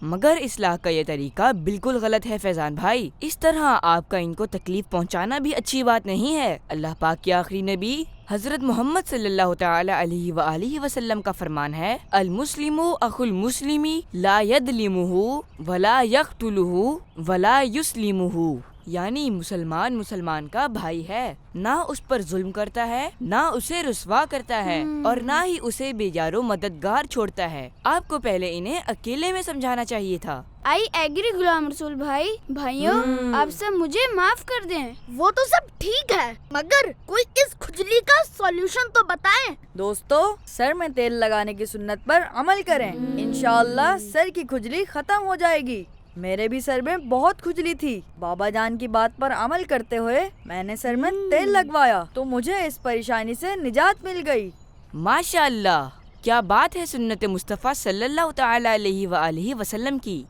مگر اصلاح کا یہ طریقہ بالکل غلط ہے فیضان بھائی، اس طرح آپ کا ان کو تکلیف پہنچانا بھی اچھی بات نہیں ہے۔ اللہ پاک کے آخری نبی حضرت محمد صلی اللہ تعالی علیہ وآلہ وسلم کا فرمان ہے، المسلم اخو المسلم لا یظلمہ ولا یقتلہ ولا یسلمہ، یعنی مسلمان کا بھائی ہے، نہ اس پر ظلم کرتا ہے، نہ اسے رسوا کرتا ہے، اور نہ ہی اسے بے یار و مددگار چھوڑتا ہے۔ آپ کو پہلے انہیں اکیلے میں سمجھانا چاہیے تھا۔ آئی ایگری غلام رسول بھائی، بھائیوں آپ سب مجھے معاف کر دیں۔ وہ تو سب ٹھیک ہے، مگر کوئی اس کھجلی کا سولوشن تو بتائیں۔ دوستو، سر میں تیل لگانے کی سنت پر عمل کریں، انشاءاللہ سر کی کھجلی ختم ہو جائے گی۔ میرے بھی سر میں بہت کھجلی تھی، بابا جان کی بات پر عمل کرتے ہوئے میں نے سر میں تیل لگوایا تو مجھے اس پریشانی سے نجات مل گئی۔ ماشاء اللہ، کیا بات ہے سنت مصطفیٰ صلی اللہ تعالی علیہ وآلہ وسلم کی۔